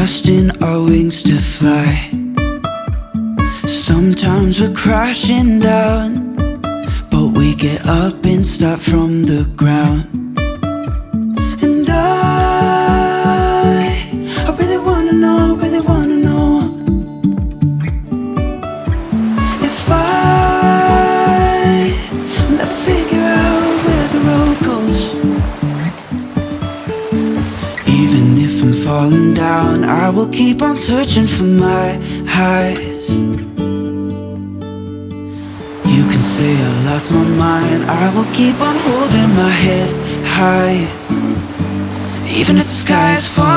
trusting our wings to fly. Sometimes we're crashing down, but we get up and start from the ground. And I really wanna know, really wanna know if I will ever figure out where the road goes. Even if I'm falling down, I will keep on searching for my highs. You can say I lost my mind, I will keep on holding my head high. Even if the sky is falling